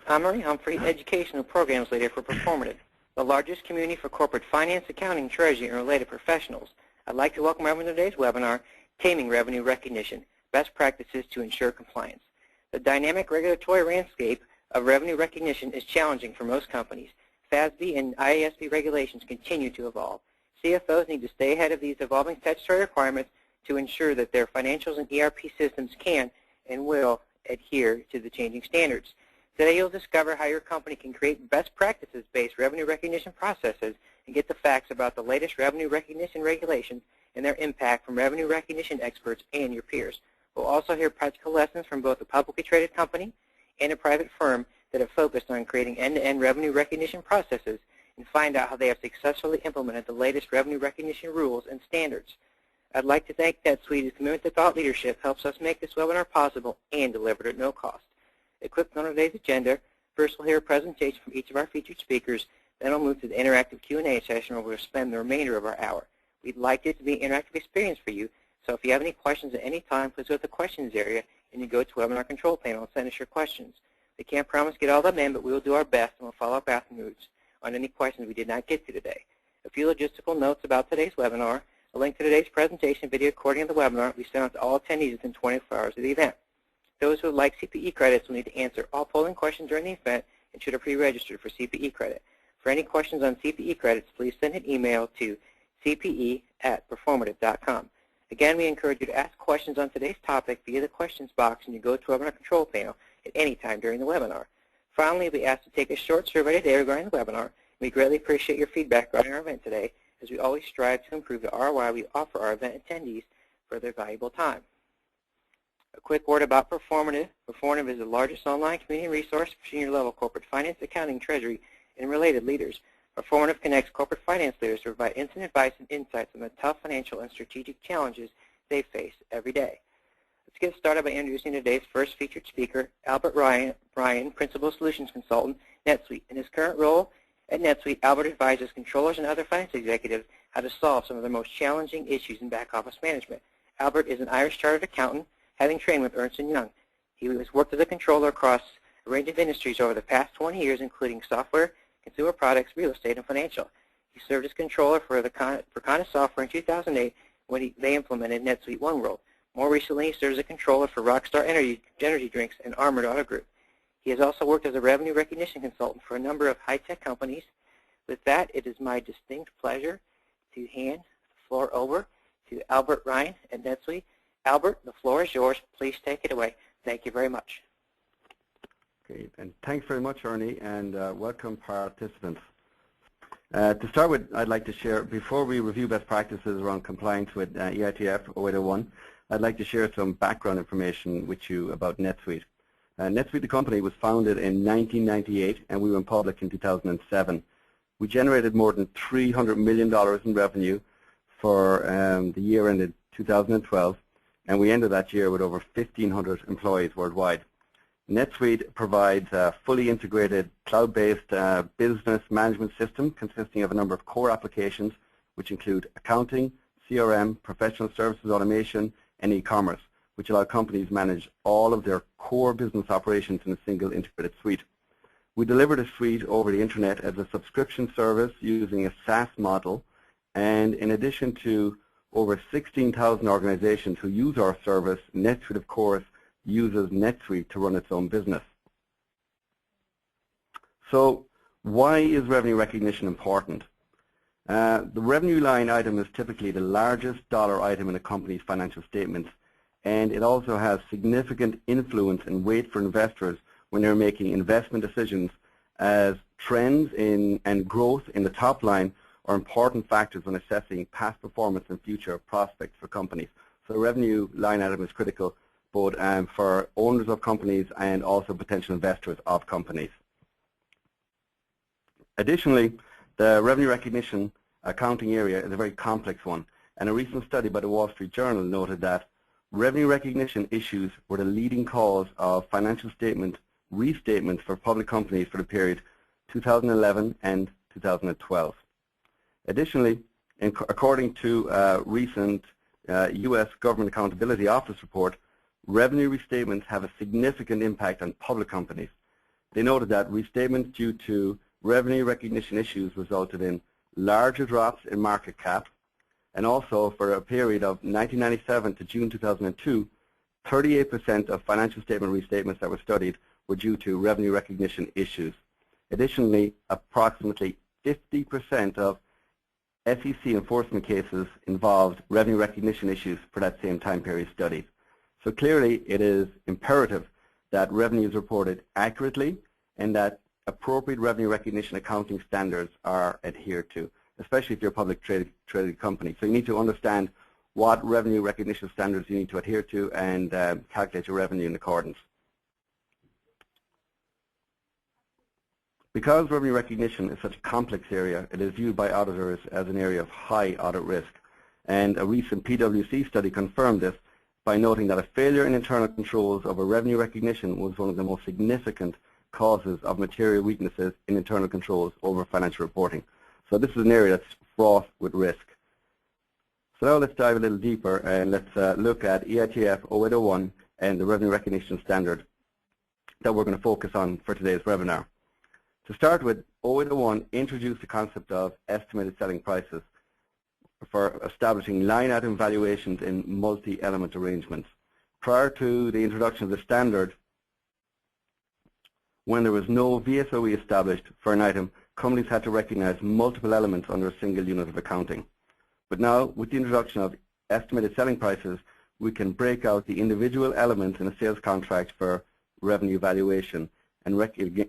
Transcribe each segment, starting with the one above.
I'm Marie Humphrey, Educational Programs Leader for Performative, the largest community for corporate finance, accounting, treasury, and related professionals. I'd like to welcome everyone to today's webinar, Taming Revenue Recognition, Best Practices to Ensure Compliance. The dynamic regulatory landscape of revenue recognition is challenging for most companies. FASB and IASB regulations continue to evolve. CFOs need to stay ahead of these evolving statutory requirements to ensure that their financials and ERP systems can and will adhere to the changing standards. Today you'll discover how your company can create best practices-based revenue recognition processes and get the facts about the latest revenue recognition regulations and their impact from revenue recognition experts and your peers. We'll also hear practical lessons from both a publicly traded company and a private firm that have focused on creating end-to-end revenue recognition processes and find out how they have successfully implemented the latest revenue recognition rules and standards. I'd like to thank NetSuite, whose commitment to thought leadership helps us make this webinar possible and delivered at no cost. A quick note on today's agenda. First, we'll hear a presentation from each of our featured speakers. Then we'll move to the interactive Q&A session where we'll spend the remainder of our hour. We'd like it to be an interactive experience for you, so if you have any questions at any time, please go to the questions area and you go to Webinar Control Panel and send us your questions. We can't promise to get all of them in, but we will do our best and we'll follow up afterwards on any questions we did not get to today. A few logistical notes about today's webinar. A link to today's presentation video recording of the webinar will be sent out to all attendees within 24 hours of the event. Those who would like CPE credits will need to answer all polling questions during the event and should have pre-registered for CPE credit. For any questions on CPE credits, please send an email to cpe@performative.com. Again, we encourage you to ask questions on today's topic via the questions box and you go to Webinar Control Panel at any time during the webinar. Finally, we ask to take a short survey today regarding the webinar. We greatly appreciate your feedback regarding our event today, as we always strive to improve the ROI we offer our event attendees for their valuable time. A quick word about Performative. Performative is the largest online community resource for senior-level corporate finance, accounting, treasury, and related leaders. Performative connects corporate finance leaders to provide instant advice and insights on the tough financial and strategic challenges they face every day. Let's get started by introducing today's first featured speaker, Albert Ryan, Principal Solutions Consultant, NetSuite. In his current role at NetSuite, Albert advises controllers and other finance executives how to solve some of the most challenging issues in back-office management. Albert is an Irish chartered accountant, having trained with Ernst & Young. He has worked as a controller across a range of industries over the past 20 years, including software, consumer products, real estate, and financial. He served as controller for Kana Software in 2008 when they implemented NetSuite OneWorld. More recently, he served as a controller for Rockstar Energy Drinks and Armored Auto Group. He has also worked as a revenue recognition consultant for a number of high-tech companies. With that, it is my distinct pleasure to hand the floor over to Albert Ryan at NetSuite. Albert, the floor is yours. Please take it away. Thank you very much. Okay, and thanks very much, Ernie, and welcome participants. To start with, I'd like to share, before we review best practices around compliance with EITF 0801, I'd like to share some background information with you about NetSuite. NetSuite, the company, was founded in 1998, and we went public in 2007. We generated more than $300 million in revenue for the year ended 2012, and we ended that year with over 1,500 employees worldwide. NetSuite provides a fully integrated cloud-based business management system consisting of a number of core applications which include accounting, CRM, professional services automation, and e-commerce, which allow companies manage all of their core business operations in a single integrated suite. We deliver the suite over the internet as a subscription service using a SaaS model, and in addition to over 16,000 organizations who use our service, NetSuite, of course, uses NetSuite to run its own business. So why is revenue recognition important? The revenue line item is typically the largest dollar item in a company's financial statements, and it also has significant influence and weight for investors when they're making investment decisions, as trends in and growth in the top line are important factors when assessing past performance and future prospects for companies. So the revenue line item is critical both for owners of companies and also potential investors of companies. Additionally, the revenue recognition accounting area is a very complex one, and a recent study by the Wall Street Journal noted that revenue recognition issues were the leading cause of financial statement restatements for public companies for the period 2011 and 2012. Additionally, according to a recent U.S. Government Accountability Office report, revenue restatements have a significant impact on public companies. they noted that restatements due to revenue recognition issues resulted in larger drops in market cap, and also for a period of 1997 to June 2002, 38% of financial statement restatements that were studied were due to revenue recognition issues. Additionally, approximately 50% of SEC enforcement cases involved revenue recognition issues for that same time period studied. So clearly it is imperative that revenue is reported accurately and that appropriate revenue recognition accounting standards are adhered to, especially if you're a public traded company. So you need to understand what revenue recognition standards you need to adhere to and calculate your revenue in accordance. Because revenue recognition is such a complex area, it is viewed by auditors as an area of high audit risk. And a recent PwC study confirmed this by noting that a failure in internal controls over revenue recognition was one of the most significant causes of material weaknesses in internal controls over financial reporting. So this is an area that's fraught with risk. So now let's dive a little deeper and let's look at EITF 0801 and the revenue recognition standard that we're going to focus on for today's webinar. To start with, 0801 introduced the concept of estimated selling prices for establishing line item valuations in multi-element arrangements. Prior to the introduction of the standard, when there was no VSOE established for an item, companies had to recognize multiple elements under a single unit of accounting. But now, with the introduction of estimated selling prices, we can break out the individual elements in a sales contract for revenue valuation and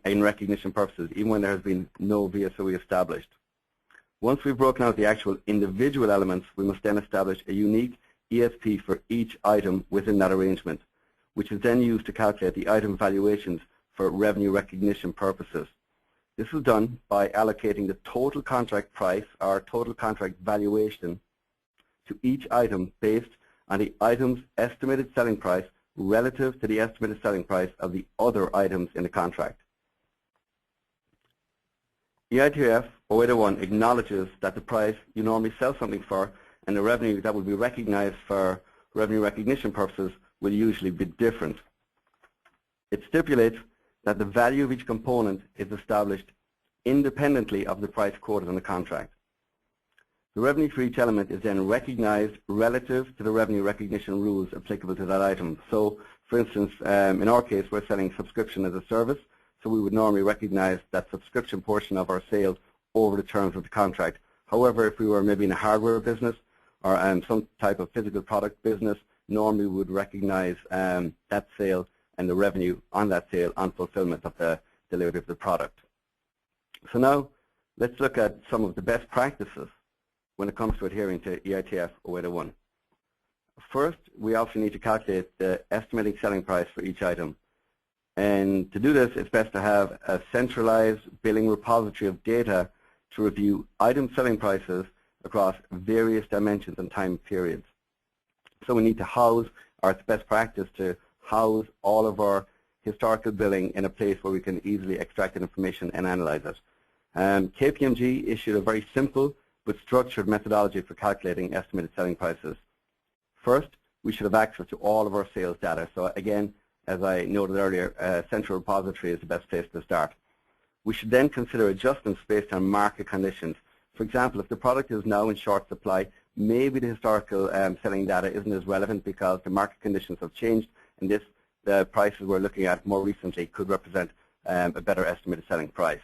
in recognition purposes, even when there has been no VSOE established. Once we've broken out the actual individual elements, we must then establish a unique ESP for each item within that arrangement, which is then used to calculate the item valuations for revenue recognition purposes. This is done by allocating the total contract price or total contract valuation to each item based on the item's estimated selling price relative to the estimated selling price of the other items in the contract. EITF 0801 acknowledges that the price you normally sell something for and the revenue that will be recognized for revenue recognition purposes will usually be different. It stipulates that the value of each component is established independently of the price quoted in the contract. The revenue for each element is then recognized relative to the revenue recognition rules applicable to that item. So, for instance, in our case, we're selling subscription as a service, so we would normally recognize that subscription portion of our sales over the terms of the contract. However, if we were maybe in a hardware business or some type of physical product business, normally we would recognize that sale and the revenue on that sale on fulfillment of the delivery of the product. So now, let's look at some of the best practices when it comes to adhering to EITF 0801. First, we also need to calculate the estimated selling price for each item. And to do this, it's best to have a centralized billing repository of data to review item selling prices across various dimensions and time periods. So we need to house, or it's best practice to house all of our historical billing in a place where we can easily extract that information and analyze it. KPMG issued a very simple but structured methodology for calculating estimated selling prices. First, we should have access to all of our sales data. So again, as I noted earlier, a central repository is the best place to start. We should then consider adjustments based on market conditions. For example, if the product is now in short supply, maybe the historical selling data isn't as relevant because the market conditions have changed, and the prices we're looking at more recently could represent a better estimated selling price.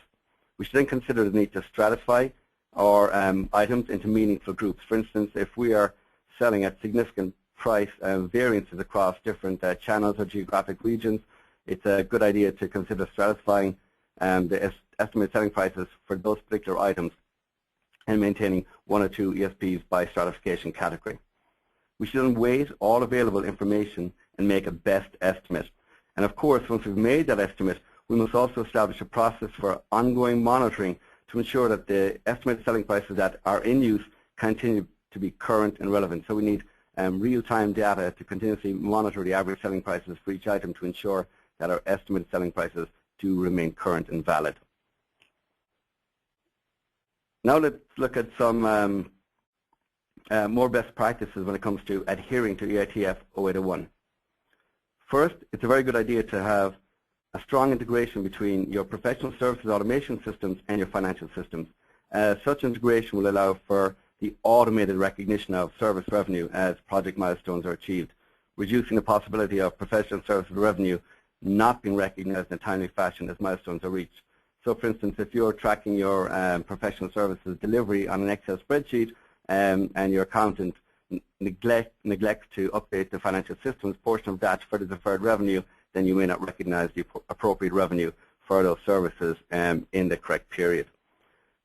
We should then consider the need to stratify our items into meaningful groups. For instance, if we are selling at significant price variances across different channels or geographic regions, it's a good idea to consider stratifying the estimated selling prices for those particular items and maintaining one or two ESPs by stratification category. We should then weight all available information and make a best estimate. And of course, once we've made that estimate, we must also establish a process for ongoing monitoring to ensure that the estimated selling prices that are in use continue to be current and relevant. So we need real-time data to continuously monitor the average selling prices for each item to ensure that our estimated selling prices do remain current and valid. Now let's look at some more best practices when it comes to adhering to EITF 0801. First, it's a very good idea to have a strong integration between your professional services automation systems and your financial systems. Such integration will allow for the automated recognition of service revenue as project milestones are achieved, reducing the possibility of professional services revenue not being recognized in a timely fashion as milestones are reached. So for instance, if you're tracking your professional services delivery on an Excel spreadsheet and your accountant neglects to update the financial systems portion of that for the deferred revenue, then you may not recognize the appropriate revenue for those services in the correct period.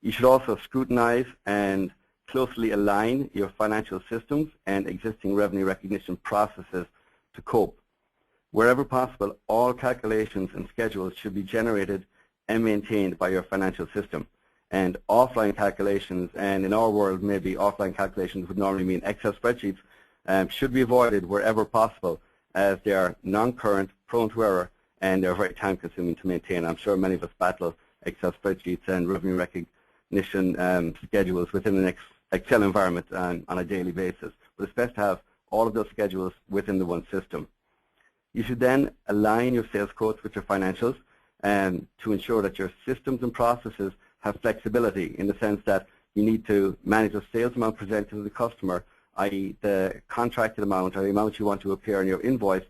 You should also scrutinize and closely align your financial systems and existing revenue recognition processes to cope. Wherever possible, all calculations and schedules should be generated and maintained by your financial system. And offline calculations, and in our world maybe offline calculations would normally mean Excel spreadsheets, should be avoided wherever possible, as they are non-current, prone to error, and they're very time-consuming to maintain. I'm sure many of us battle Excel spreadsheets and revenue recognition schedules within the Excel environment on a daily basis. But it's best to have all of those schedules within the one system. You should then align your sales quotes with your financials to ensure that your systems and processes have flexibility, in the sense that you need to manage the sales amount presented to the customer, i.e. the contracted amount or the amount you want to appear on your invoice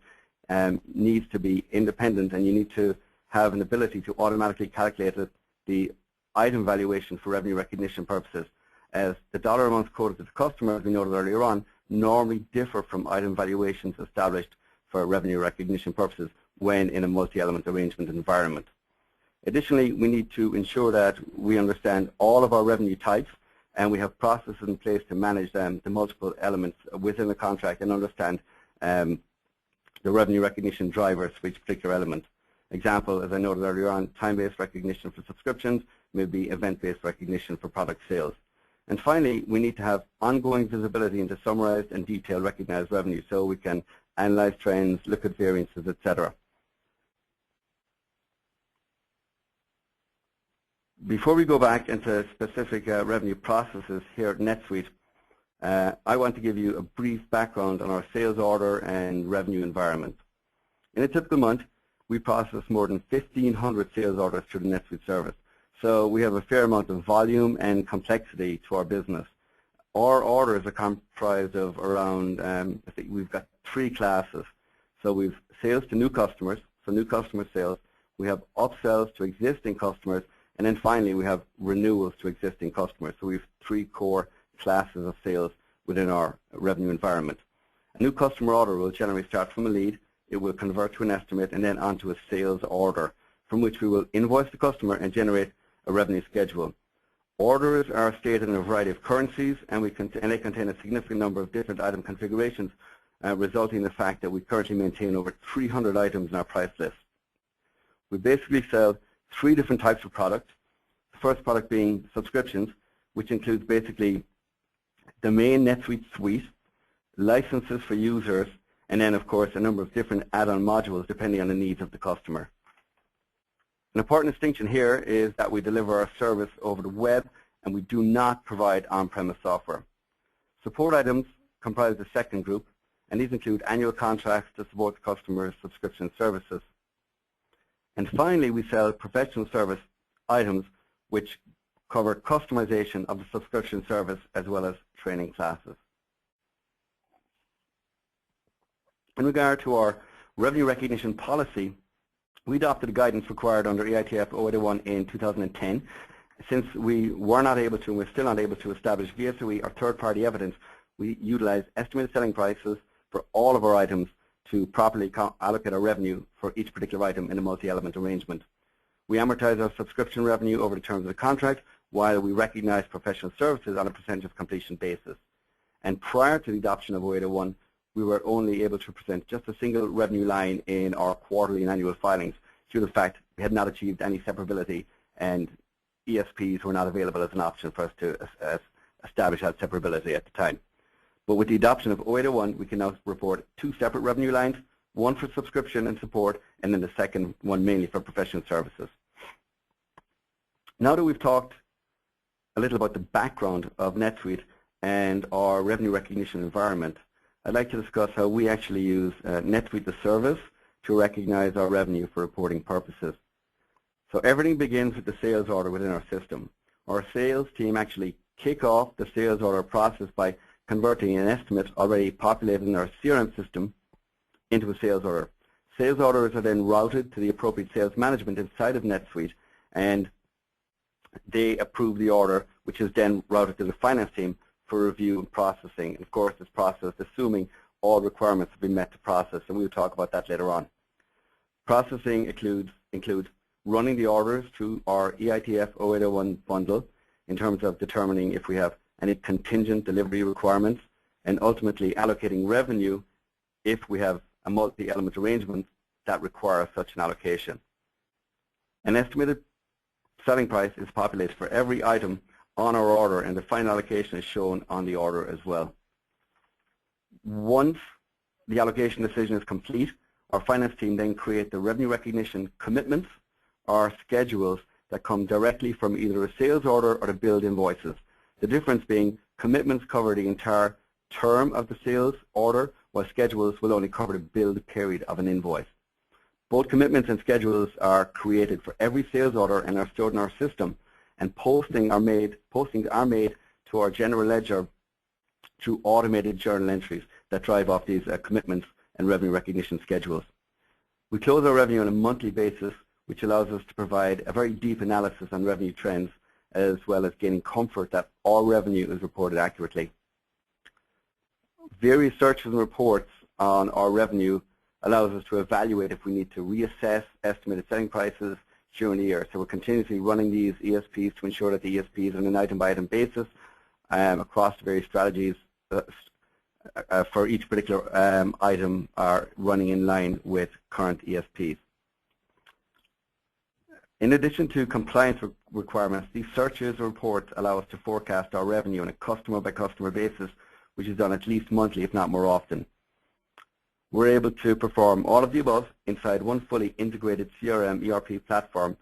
needs to be independent, and you need to have an ability to automatically calculate the item valuation for revenue recognition purposes, as the dollar amounts quoted to the customer, as we noted earlier on, normally differ from item valuations established for revenue recognition purposes when in a multi-element arrangement environment. Additionally, we need to ensure that we understand all of our revenue types, and we have processes in place to manage the multiple elements within the contract and understand the revenue recognition drivers for each particular element. Example, as I noted earlier on, time-based recognition for subscriptions may be event-based recognition for product sales. And finally, we need to have ongoing visibility into summarized and detailed recognized revenue, so we can analyze trends, look at variances, etc. Before we go back into specific revenue processes here at NetSuite, I want to give you a brief background on our sales order and revenue environment. In a typical month, we process more than 1,500 sales orders through the NetSuite service. So we have a fair amount of volume and complexity to our business. Our orders are comprised of around, I think we've got 3 classes. So we've sales to new customers, so new customer sales. We have upsells to existing customers, and then finally we have renewals to existing customers. So we have 3 core classes of sales within our revenue environment. A new customer order will generally start from a lead. It will convert to an estimate and then onto a sales order, from which we will invoice the customer and generate a revenue schedule. Orders are stated in a variety of currencies, and they contain a significant number of different item configurations, resulting in the fact that we currently maintain over 300 items in our price list. We basically sell 3 different types of products. The first product being subscriptions, which includes basically the main NetSuite suite, licenses for users, and then of course a number of different add-on modules depending on the needs of the customer. An important distinction here is that we deliver our service over the web, and we do not provide on-premise software. Support items comprise the second group, and these include annual contracts to support the customer's subscription services. And finally, we sell professional service items which cover customization of the subscription service as well as training classes. In regard to our revenue recognition policy, we adopted the guidance required under EITF 0801 in 2010. Since we were not able to, and we're still not able to establish VSOE or third-party evidence, we utilize estimated selling prices for all of our items to properly allocate our revenue for each particular item in a multi-element arrangement. We amortize our subscription revenue over the terms of the contract, while we recognize professional services on a percentage of completion basis. And prior to the adoption of 0801, we were only able to present just a single revenue line in our quarterly and annual filings due to the fact we had not achieved any separability, and ESPs were not available as an option for us to establish that separability at the time. But with the adoption of 0801, we can now report 2 separate revenue lines, one for subscription and support, and then the second one mainly for professional services. Now that we've talked a little about the background of NetSuite and our revenue recognition environment, I'd like to discuss how we actually use NetSuite the service to recognize our revenue for reporting purposes. So everything begins with the sales order within our system. Our sales team actually kick off the sales order process by converting an estimate already populated in our CRM system into a sales order. Sales orders are then routed to the appropriate sales management inside of NetSuite, and they approve the order, which is then routed to the finance team for review and processing. And of course, it's processed assuming all requirements have been met to process, and we'll talk about that later on. Processing includes running the orders through our EITF 0801 bundle in terms of determining if we have any contingent delivery requirements, and ultimately allocating revenue if we have a multi-element arrangement that requires such an allocation. An estimated selling price is populated for every item on our order, and the final allocation is shown on the order as well. Once the allocation decision is complete, our finance team then create the revenue recognition commitments or schedules that come directly from either a sales order or the billed invoices. The difference being commitments cover the entire term of the sales order, while schedules will only cover the billed period of an invoice. Both commitments and schedules are created for every sales order and are stored in our system, and postings are made to our general ledger through automated journal entries that drive off these commitments and revenue recognition schedules. We close our revenue on a monthly basis, which allows us to provide a very deep analysis on revenue trends, as well as gaining comfort that all revenue is reported accurately. Various searches and reports on our revenue allows us to evaluate if we need to reassess estimated selling prices during the year. So we're continuously running these ESPs to ensure that the ESPs on an item-by-item basis across the various strategies for each particular item are running in line with current ESPs. In addition to compliance requirements, these searches and reports allow us to forecast our revenue on a customer-by-customer basis, which is done at least monthly, if not more often. We're able to perform all of the above inside one fully integrated CRM ERP platform,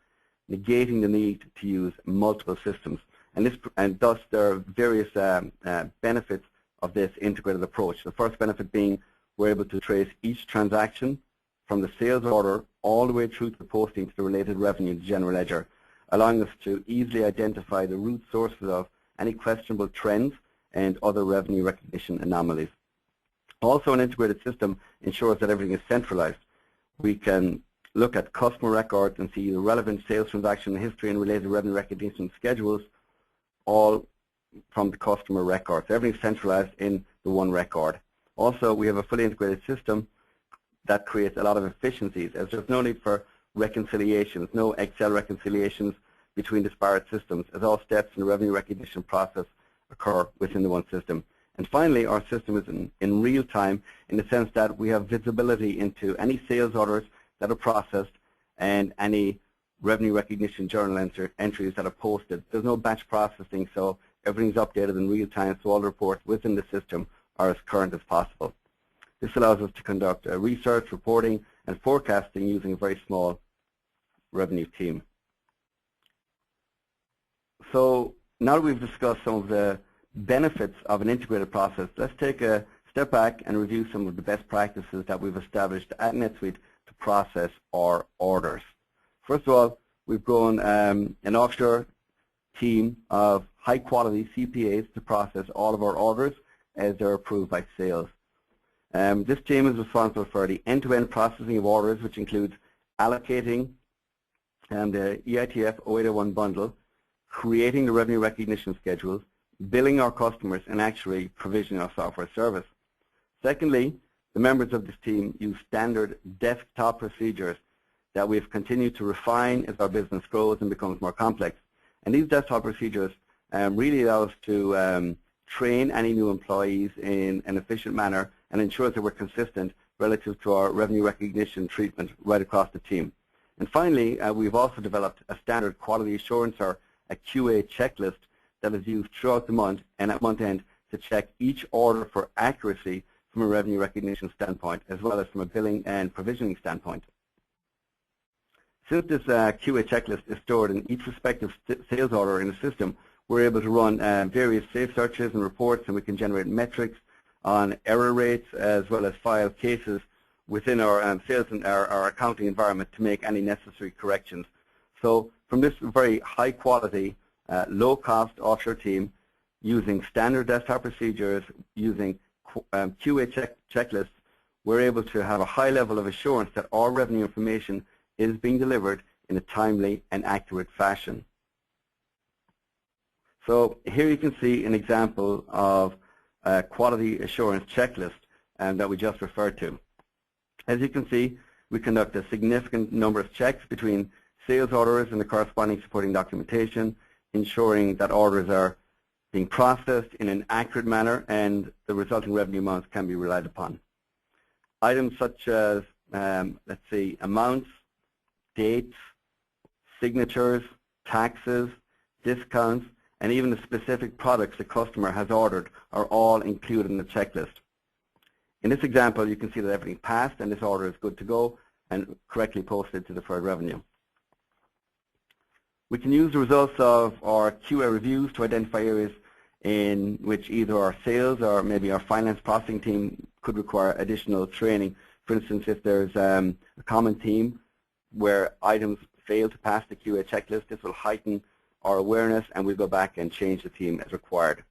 negating the need to use multiple systems. And thus there are various benefits of this integrated approach. The first benefit being we're able to trace each transaction from the sales order all the way through to the posting to the related revenue in the general ledger, allowing us to easily identify the root sources of any questionable trends and other revenue recognition anomalies. Also, an integrated system ensures that everything is centralized. We can look at customer records and see the relevant sales transaction history and related revenue recognition schedules all from the customer records. Everything is centralized in the one record. Also, we have a fully integrated system that creates a lot of efficiencies, as there's no need for reconciliations, no Excel reconciliations between disparate systems, as all steps in the revenue recognition process occur within the one system. And finally, our system is in real time in the sense that we have visibility into any sales orders that are processed and any revenue recognition journal entries that are posted. There's no batch processing, so everything's updated in real time, so all the reports within the system are as current as possible. This allows us to conduct research, reporting, and forecasting using a very small revenue team. So now that we've discussed some of the benefits of an integrated process, let's take a step back and review some of the best practices that we've established at NetSuite to process our orders. First of all, we've grown an offshore team of high-quality CPAs to process all of our orders as they're approved by sales. This team is responsible for the end-to-end processing of orders, which includes allocating the EITF 0801 bundle, creating the revenue recognition schedules, billing our customers, and actually provisioning our software service. Secondly, the members of this team use standard desktop procedures that we've continued to refine as our business grows and becomes more complex. And these desktop procedures really allow us to train any new employees in an efficient manner and ensure that we're consistent relative to our revenue recognition treatment right across the team. And finally, we've also developed a standard quality assurance or a QA checklist that is used throughout the month and at month end to check each order for accuracy from a revenue recognition standpoint, as well as from a billing and provisioning standpoint. Since this QA checklist is stored in each respective sales order in the system, we're able to run various safe searches and reports, and we can generate metrics on error rates as well as file cases within our sales and our accounting environment to make any necessary corrections. So from this very high quality, low cost offshore team, using standard desktop procedures, using QA checklists, we're able to have a high level of assurance that all revenue information is being delivered in a timely and accurate fashion. So here you can see an example of a quality assurance checklist that we just referred to. As you can see, we conduct a significant number of checks between sales orders and the corresponding supporting documentation, ensuring that orders are being processed in an accurate manner and the resulting revenue amounts can be relied upon. Items such as, let's see, amounts, dates, signatures, taxes, discounts, and even the specific products the customer has ordered are all included in the checklist. In this example, you can see that everything passed and this order is good to go and correctly posted to deferred revenue. We can use the results of our QA reviews to identify areas in which either our sales or maybe our finance processing team could require additional training. For instance, if there's a common theme where items fail to pass the QA checklist, this will heighten our awareness and we'll go back and change the theme as required,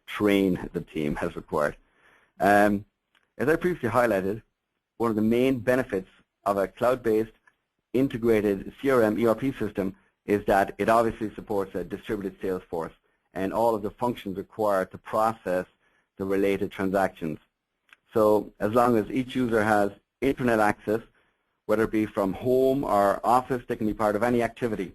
train the team as required. As I previously highlighted, one of the main benefits of a cloud-based integrated CRM ERP system is that it obviously supports a distributed sales force and all of the functions required to process the related transactions. So as long as each user has internet access, whether it be from home or office, they can be part of any activity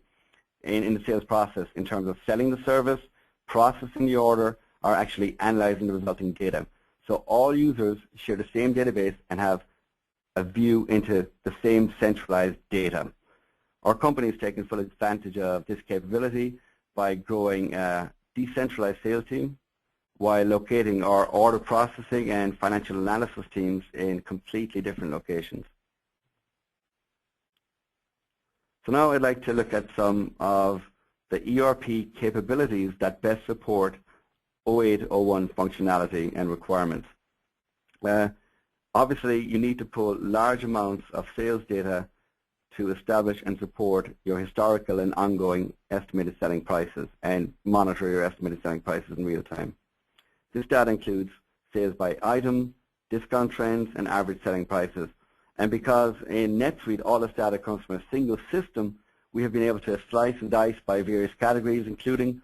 in the sales process in terms of selling the service, processing the order, or actually analyzing the resulting data. So all users share the same database and have a view into the same centralized data. Our company is taking full advantage of this capability by growing a decentralized sales team while locating our order processing and financial analysis teams in completely different locations. So now I'd like to look at some of the ERP capabilities that best support 0801 functionality and requirements. Obviously, you need to pull large amounts of sales data to establish and support your historical and ongoing estimated selling prices and monitor your estimated selling prices in real time. This data includes sales by item, discount trends, and average selling prices. And because in NetSuite all this data comes from a single system, we have been able to slice and dice by various categories, including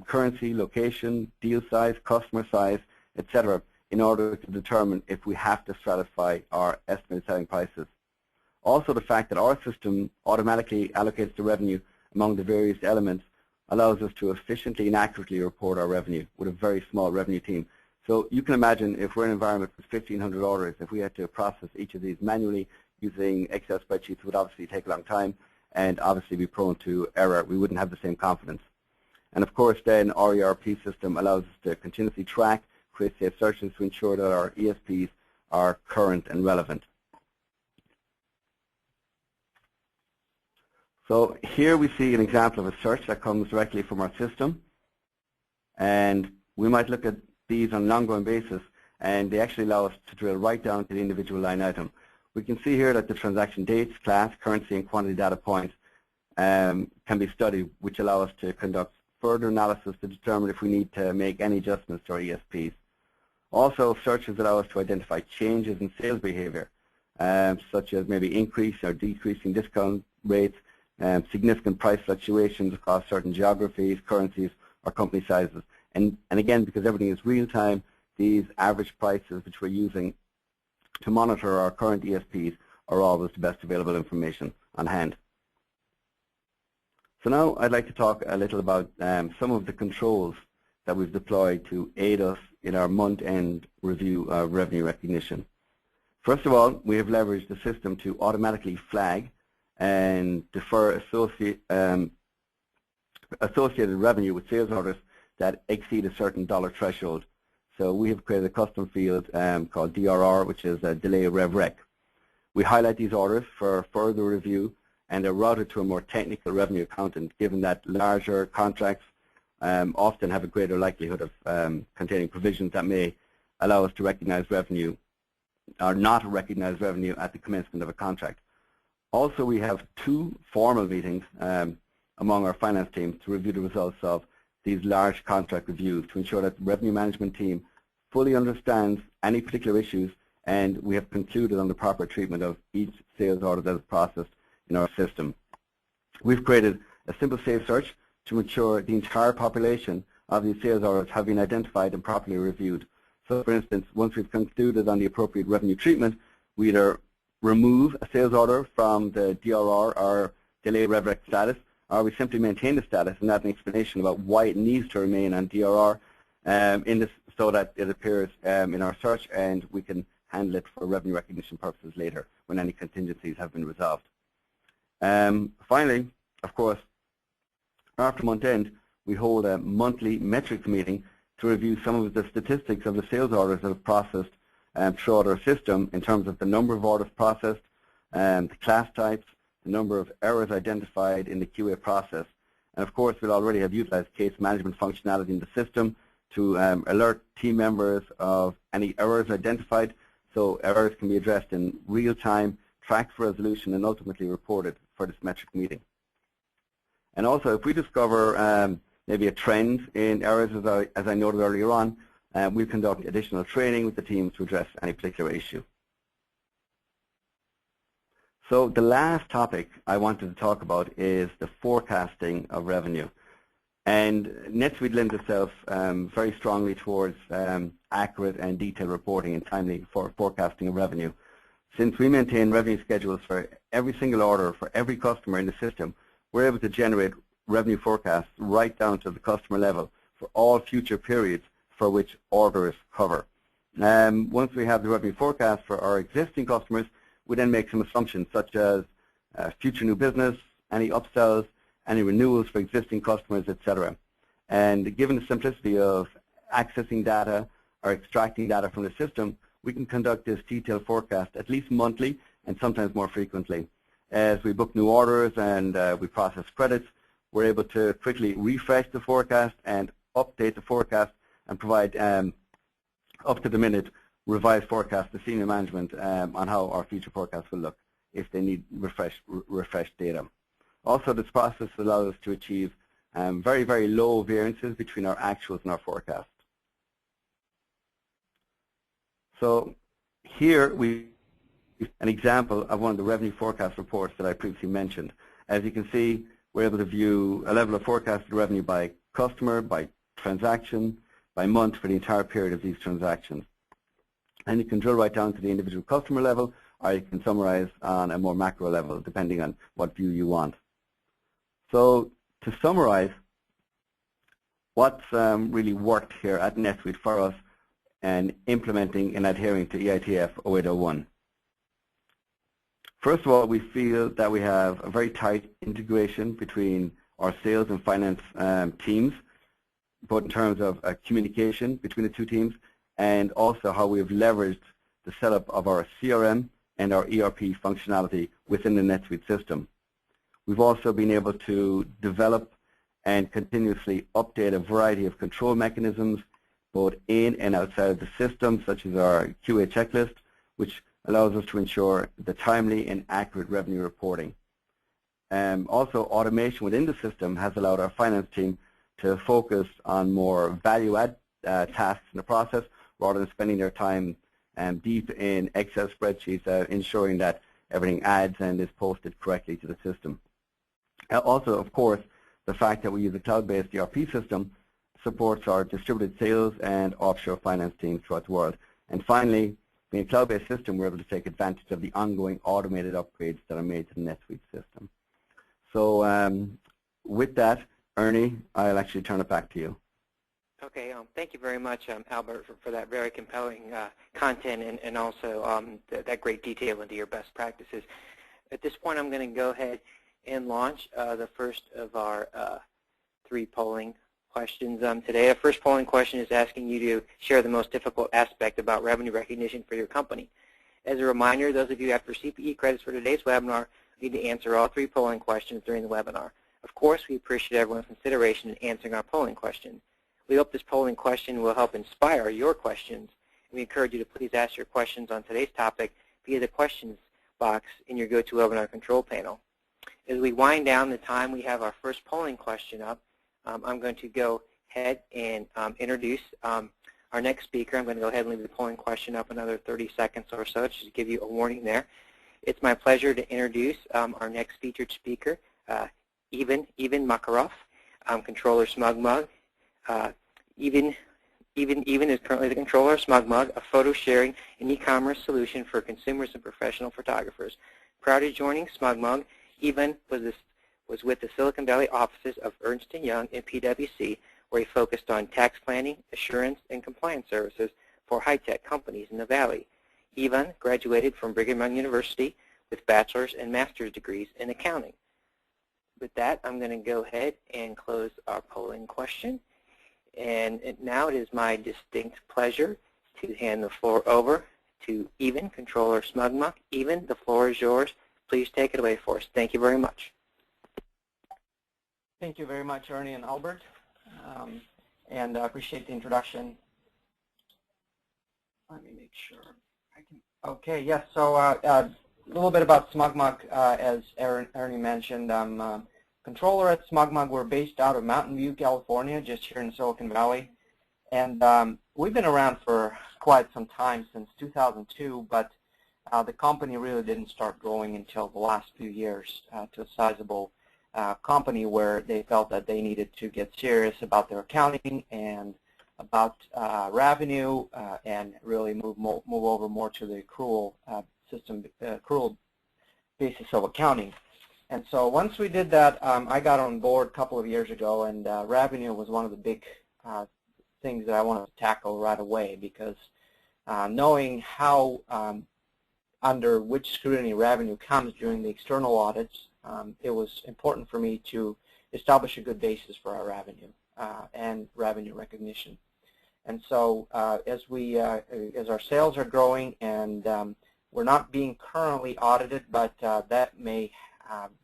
currency, location, deal size, customer size, etc., in order to determine if we have to stratify our estimated selling prices. Also, the fact that our system automatically allocates the revenue among the various elements allows us to efficiently and accurately report our revenue with a very small revenue team. So you can imagine if we're in an environment with 1,500 orders, if we had to process each of these manually using Excel spreadsheets, it would obviously take a long time and obviously be prone to error. We wouldn't have the same confidence. And of course then our ERP system allows us to continuously track, create safe searches to ensure that our ESPs are current and relevant. So here we see an example of a search that comes directly from our system, and we might look at these on an ongoing basis, and they actually allow us to drill right down to the individual line item. We can see here that the transaction dates, class, currency, and quantity data points can be studied, which allow us to conduct further analysis to determine if we need to make any adjustments to our ESPs. Also, searches allow us to identify changes in sales behavior, such as maybe increasing or decreasing discount rates, significant price fluctuations across certain geographies, currencies, or company sizes. And again, because everything is real time, these average prices which we're using to monitor our current ESPs are always the best available information on hand. So now I'd like to talk a little about some of the controls that we've deployed to aid us in our month-end review of revenue recognition. First of all, we have leveraged the system to automatically flag and defer associated revenue with sales orders that exceed a certain dollar threshold. So we have created a custom field called DRR, which is a delay rev rec. We highlight these orders for further review, and they're routed to a more technical revenue accountant, given that larger contracts often have a greater likelihood of containing provisions that may allow us to recognize revenue or not recognize revenue at the commencement of a contract. Also, we have 2 formal meetings among our finance team to review the results of these large contract reviews to ensure that the revenue management team fully understands any particular issues, and we have concluded on the proper treatment of each sales order that is processed in our system. We've created a simple save search to ensure the entire population of these sales orders have been identified and properly reviewed. So, for instance, once we've concluded on the appropriate revenue treatment, we either remove a sales order from the DRR or delay RevRec status, or we simply maintain the status and add an explanation about why it needs to remain on DRR so that it appears in our search, and we can handle it for revenue recognition purposes later when any contingencies have been resolved. Finally, of course, after month end, we hold a monthly metrics meeting to review some of the statistics of the sales orders that have processed throughout our system in terms of the number of orders processed, the class types, the number of errors identified in the QA process. And of course, we'll already have utilized case management functionality in the system to alert team members of any errors identified, so errors can be addressed in real time, tracked for resolution, and ultimately reported for this metric meeting. And also, if we discover maybe a trend in errors, as I noted earlier on, we'll conduct additional training with the team to address any particular issue. So the last topic I wanted to talk about is the forecasting of revenue. And NetSuite lends itself very strongly towards accurate and detailed reporting and timely forecasting of revenue. Since we maintain revenue schedules for every single order for every customer in the system, we're able to generate revenue forecasts right down to the customer level for all future periods for which orders cover. Once we have the revenue forecast for our existing customers, we then make some assumptions such as future new business, any upsells, any renewals for existing customers, etc. And given the simplicity of accessing data or extracting data from the system, we can conduct this detailed forecast at least monthly and sometimes more frequently. As we book new orders and we process credits, we're able to quickly refresh the forecast and update the forecast and provide up-to-the-minute revised forecast to senior management on how our future forecasts will look if they need refreshed data. Also, this process allows us to achieve very, very low variances between our actuals and our forecasts. So here we have an example of one of the revenue forecast reports that I previously mentioned. As you can see, we're able to view a level of forecasted revenue by customer, by transaction, by month for the entire period of these transactions. And you can drill right down to the individual customer level, or you can summarize on a more macro level, depending on what view you want. So to summarize, what's really worked here at NetSuite for us and implementing and adhering to EITF 0801. First of all, we feel that we have a very tight integration between our sales and finance teams, both in terms of communication between the two teams and also how we've leveraged the setup of our CRM and our ERP functionality within the NetSuite system. We've also been able to develop and continuously update a variety of control mechanisms both in and outside of the system, such as our QA checklist, which allows us to ensure the timely and accurate revenue reporting. Also, automation within the system has allowed our finance team to focus on more value-add tasks in the process rather than spending their time deep in Excel spreadsheets, ensuring that everything adds and is posted correctly to the system. Also, of course, the fact that we use a cloud-based ERP system supports our distributed sales and offshore finance teams throughout the world. And finally, being a cloud-based system, we're able to take advantage of the ongoing automated upgrades that are made to the NetSuite system. So with that, Ernie, I'll actually turn it back to you. Okay, thank you very much, Albert, for that very compelling content and also that great detail into your best practices. At this point, I'm going to go ahead and launch the first of our 3 polling questions today. The first polling question is asking you to share the most difficult aspect about revenue recognition for your company. As a reminder, those of you after CPE credits for today's webinar need to answer all 3 polling questions during the webinar. Of course, we appreciate everyone's consideration in answering our polling questions. We hope this polling question will help inspire your questions We encourage you to please ask your questions on today's topic via the questions box in your GoToWebinar control panel. As we wind down the time, we have our first polling question up. I'm going to go ahead and introduce our next speaker. I'm going to go ahead and leave the polling question up another 30 seconds or so, just to give you a warning there. It's my pleasure to introduce our next featured speaker, Ivan Makarov, Controller SmugMug. Ivan is currently the Controller of SmugMug, a photo sharing and e-commerce solution for consumers and professional photographers. Prior to joining SmugMug, Ivan was with the Silicon Valley offices of Ernst & Young and PwC, where he focused on tax planning, assurance, and compliance services for high-tech companies in the Valley. Ivan graduated from Brigham Young University with bachelor's and master's degrees in accounting. With that, I'm going to go ahead and close our polling question. And now it is my distinct pleasure to hand the floor over to Ivan, Controller SmugMug. Ivan, the floor is yours. Please take it away for us. Thank you very much. Thank you very much, Ernie and Albert, and I appreciate the introduction. Let me make sure I can. Okay, yes. So a little bit about SmugMug. As Ernie mentioned, I'm Controller at SmugMug. We're based out of Mountain View, California, just here in Silicon Valley, and we've been around for quite some time, since 2002. But the company really didn't start growing until the last few years to a sizable company where they felt that they needed to get serious about their accounting and about revenue and really move over more to the accrual system, accrual basis of accounting. And so once we did that, I got on board a couple of years ago, and revenue was one of the big things that I wanted to tackle right away, because knowing how under which scrutiny revenue comes during the external audits, it was important for me to establish a good basis for our revenue and revenue recognition. And so as our sales are growing, and we're not being currently audited, but that may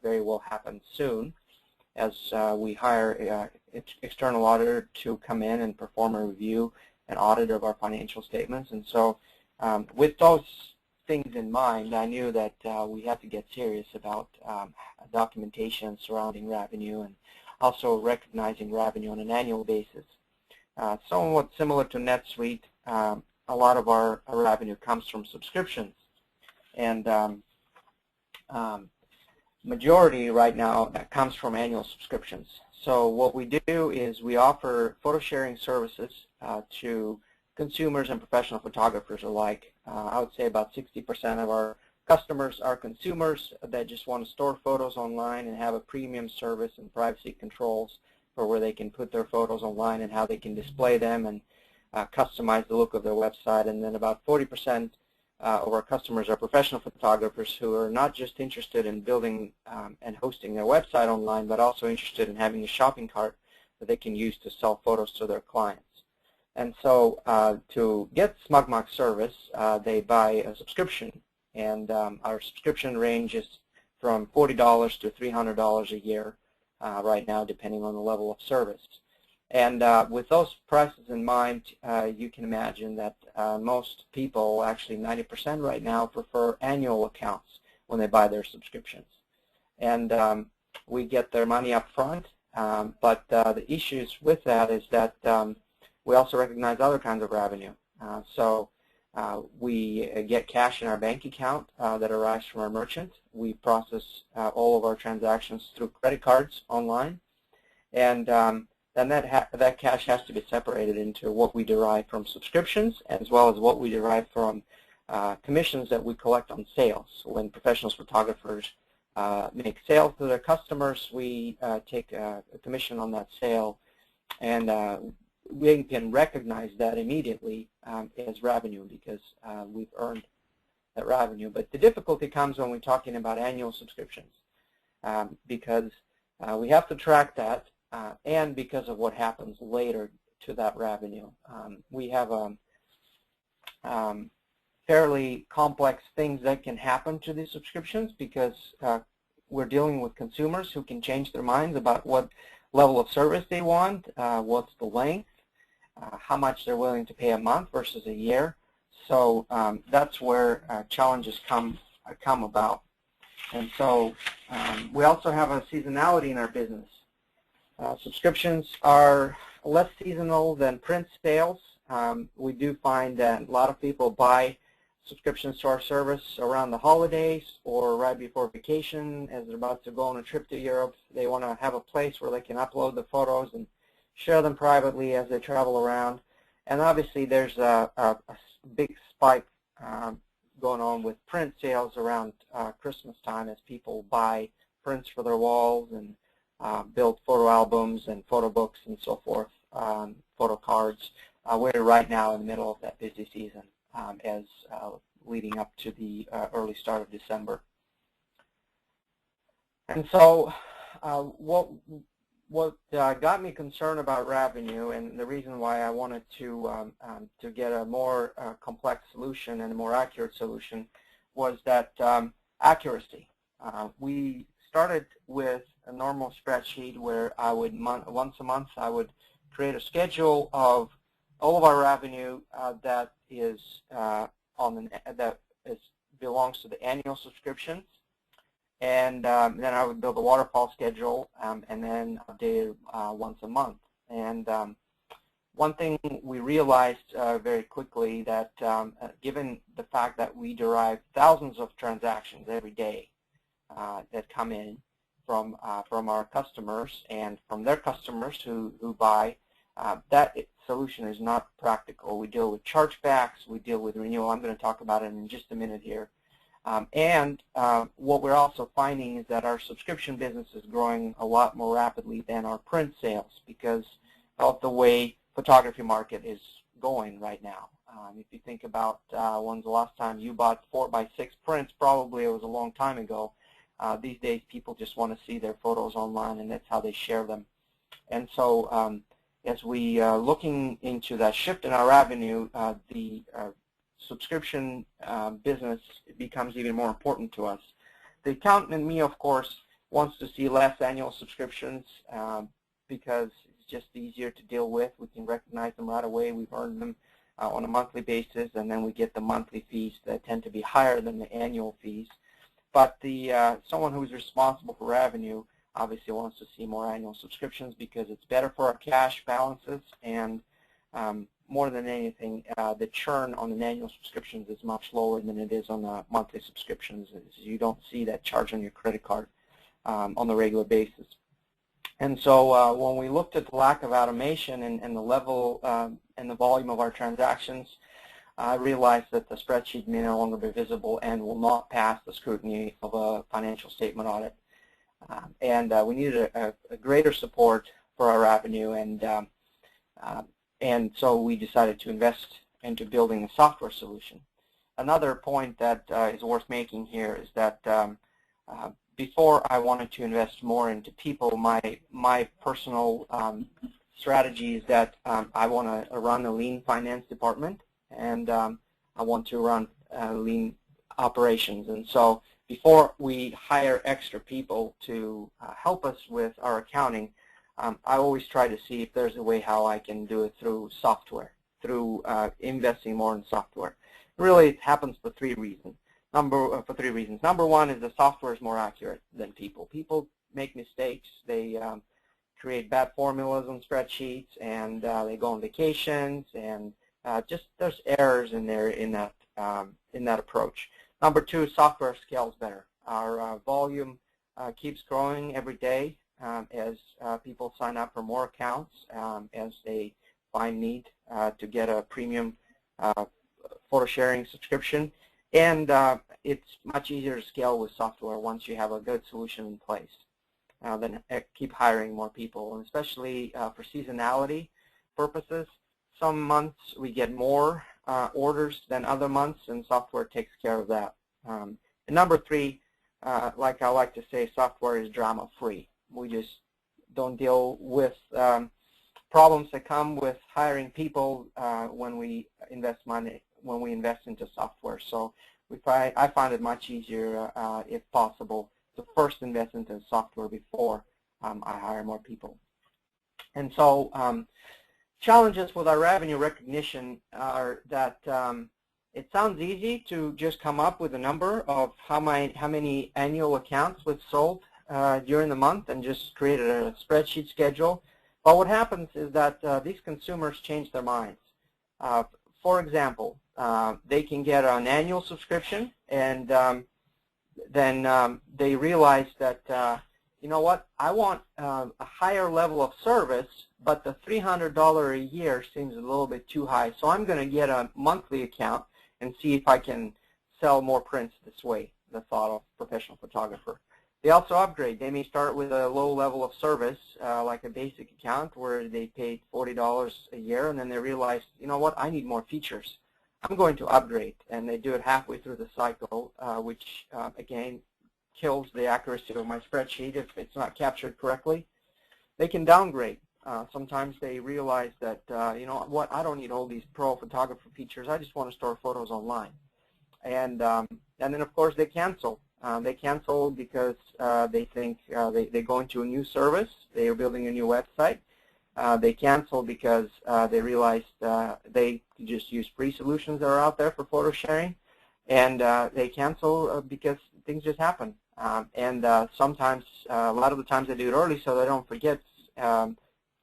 very well happen soon, as we hire an external auditor to come in and perform a review and audit of our financial statements. And so with those things in mind, I knew that we had to get serious about documentation surrounding revenue and also recognizing revenue on an annual basis. Somewhat similar to NetSuite, a lot of our revenue comes from subscriptions, and majority right now comes from annual subscriptions. So what we do is we offer photo sharing services to consumers and professional photographers alike. I would say about 60% of our customers are consumers that just want to store photos online and have a premium service and privacy controls for where they can put their photos online and how they can display them and customize the look of their website. And then about 40% of our customers are professional photographers who are not just interested in building and hosting their website online, but also interested in having a shopping cart that they can use to sell photos to their clients. And so to get SmugMug service, they buy a subscription, and our subscription ranges from $40 to $300 a year right now, depending on the level of service. And with those prices in mind, you can imagine that most people, actually 90% right now, prefer annual accounts when they buy their subscriptions. And we get their money up front, but the issues with that is that we also recognize other kinds of revenue. So we get cash in our bank account that arrives from our merchant. We process all of our transactions through credit cards online, and then that cash has to be separated into what we derive from subscriptions, as well as what we derive from commissions that we collect on sales. So when professional photographers make sales to their customers, we take a commission on that sale, and we can recognize that immediately as revenue because we've earned that revenue. But the difficulty comes when we're talking about annual subscriptions because we have to track that and because of what happens later to that revenue. We have fairly complex things that can happen to these subscriptions because we're dealing with consumers who can change their minds about what level of service they want, what's the length, how much they're willing to pay a month versus a year. so that's where challenges come about. And so we also have a seasonality in our business. Subscriptions are less seasonal than print sales. We do find that a lot of people buy subscriptions to our service around the holidays or right before vacation as they're about to go on a trip to Europe. They want to have a place where they can upload the photos and share them privately as they travel around. And obviously there's a big spike going on with print sales around Christmas time as people buy prints for their walls and build photo albums and photo books and so forth, photo cards. We're right now in the middle of that busy season as leading up to the early start of December. And so what got me concerned about revenue, and the reason why I wanted to get a more complex solution and a more accurate solution, was that accuracy. We started with a normal spreadsheet where I would once a month I would create a schedule of all of our revenue that belongs to the annual subscriptions. And then I would build a waterfall schedule and then update it once a month. And one thing we realized very quickly that given the fact that we derive thousands of transactions every day that come in from our customers and from their customers who buy, that solution is not practical. We deal with chargebacks, we deal with renewal. I'm going to talk about it in just a minute here. And what we're also finding is that our subscription business is growing a lot more rapidly than our print sales because of the way photography market is going right now. If you think about when's the last time you bought 4x6 prints, probably it was a long time ago. These days people just want to see their photos online, and that's how they share them. And so as we looking into that shift in our revenue, the subscription business becomes even more important to us. The accountant in me, of course, wants to see less annual subscriptions because it's just easier to deal with. We can recognize them right away. We've earned them on a monthly basis, and then we get the monthly fees that tend to be higher than the annual fees. But someone who's responsible for revenue obviously wants to see more annual subscriptions because it's better for our cash balances, and more than anything, the churn on the annual subscriptions is much lower than it is on the monthly subscriptions. You don't see that charge on your credit card on the regular basis. And so when we looked at the lack of automation and the level and the volume of our transactions, I realized that the spreadsheet may no longer be visible and will not pass the scrutiny of a financial statement audit. And we needed a greater support for our revenue, and so we decided to invest into building a software solution. Another point that is worth making here is that before I wanted to invest more into people, my personal strategy is that I want to run a lean finance department, and I want to run lean operations. And so before we hire extra people to help us with our accounting, I always try to see if there's a way how I can do it through software, through investing more in software. Really, it happens for three reasons. Number one is the software is more accurate than people. People make mistakes. They create bad formulas on spreadsheets, and they go on vacations, and just there's errors in there in that approach. Number two, software scales better. Our volume keeps growing every day as people sign up for more accounts, as they find need to get a premium photo sharing subscription, and it's much easier to scale with software once you have a good solution in place. Then keep hiring more people, and especially for seasonality purposes. Some months we get more orders than other months, and software takes care of that. And number three, like I like to say, software is drama-free. We just don't deal with problems that come with hiring people when we invest money, when we invest into software. So I find it much easier, if possible, to first invest into software before I hire more people. And so challenges with our revenue recognition are that It sounds easy to just come up with a number of how many annual accounts was sold during the month and just create a spreadsheet schedule. But what happens is that these consumers change their minds. For example, they can get an annual subscription, and then they realize that, you know what, I want a higher level of service, but the $300 a year seems a little bit too high. So I'm going to get a monthly account and see if I can sell more prints this way, the thought of professional photographer. They also upgrade. They may start with a low level of service, like a basic account where they paid $40 a year, and then they realize, you know what, I need more features. I'm going to upgrade, and they do it halfway through the cycle, which, again, kills the accuracy of my spreadsheet if it's not captured correctly. They can downgrade. Sometimes they realize that, you know what, I don't need all these pro photographer features. I just want to store photos online. And then, of course, they cancel. They cancel because they think they go into a new service. They are building a new website. They cancel because they realize they just use free solutions that are out there for photo sharing. And they cancel because things just happen. And sometimes, a lot of the times they do it early so they don't forget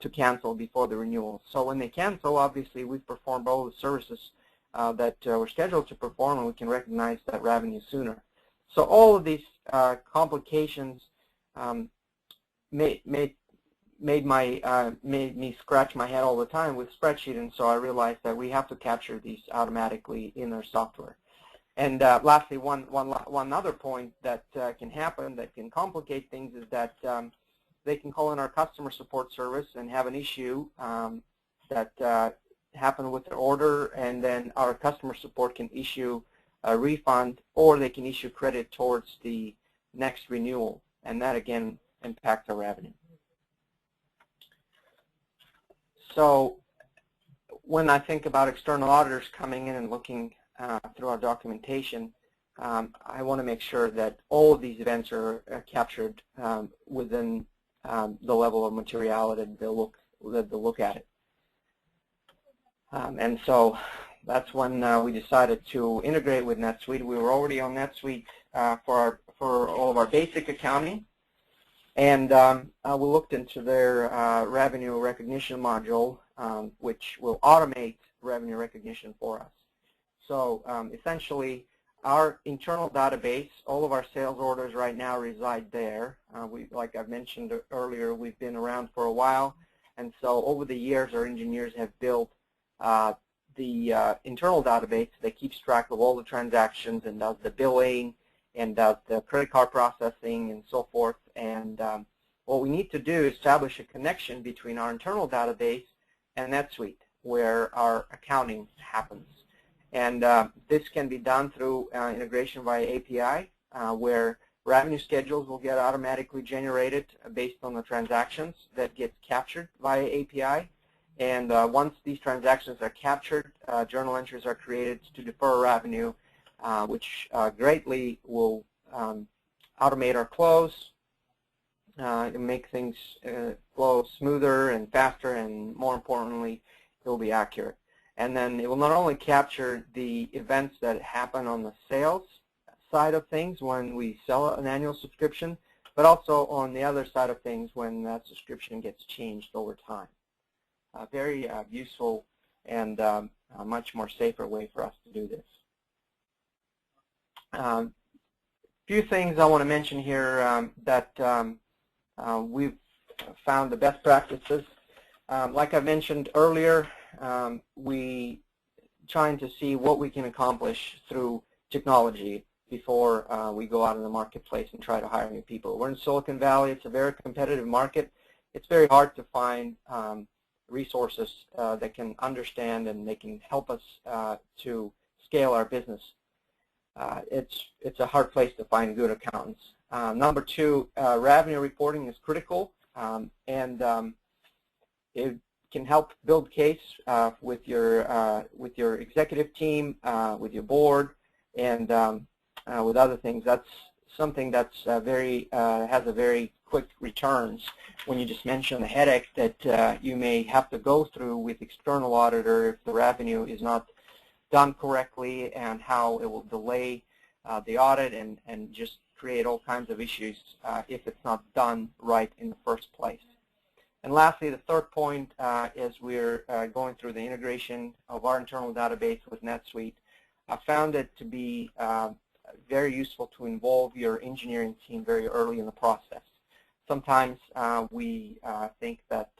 to cancel before the renewal. So when they cancel, obviously we've performed all the services that we're scheduled to perform, and we can recognize that revenue sooner. So all of these complications made me scratch my head all the time with spreadsheet, and so I realized that we have to capture these automatically in our software. And lastly, one other point that can happen that can complicate things is that they can call in our customer support service and have an issue that happened with their order, and then our customer support can issue a refund, or they can issue credit towards the next renewal, and that again impacts our revenue. So when I think about external auditors coming in and looking through our documentation, I want to make sure that all of these events are captured within the level of materiality that they'll look at it. And so that's when we decided to integrate with NetSuite. We were already on NetSuite for all of our basic accounting, and we looked into their revenue recognition module, which will automate revenue recognition for us. So essentially, our internal database, all of our sales orders right now reside there. Like I've mentioned earlier, we've been around for a while, and so over the years, our engineers have built the internal database that keeps track of all the transactions and does the billing and does the credit card processing and so forth. And what we need to do is establish a connection between our internal database and NetSuite, where our accounting happens. And this can be done through integration via API, where revenue schedules will get automatically generated based on the transactions that get captured via API. And once these transactions are captured, journal entries are created to defer revenue, which greatly will automate our close, and make things flow smoother and faster, and more importantly, it will be accurate. And then it will not only capture the events that happen on the sales side of things when we sell an annual subscription, but also on the other side of things when that subscription gets changed over time. A very useful and a much more safer way for us to do this. A few things I want to mention here that we've found the best practices. Like I mentioned earlier, we trying to see what we can accomplish through technology before we go out in the marketplace and try to hire new people. We're in Silicon Valley. It's a very competitive market. It's very hard to find resources that can understand and they can help us to scale our business. It's a hard place to find good accountants. Number two, revenue reporting is critical, and it can help build case with your executive team, with your board, and with other things. That's something that's has a very quick returns when you just mention the headache that you may have to go through with external auditor if the revenue is not done correctly and how it will delay the audit and just create all kinds of issues if it's not done right in the first place. And lastly, the third point is we're going through the integration of our internal database with NetSuite. I found it to be very useful to involve your engineering team very early in the process. Sometimes we think that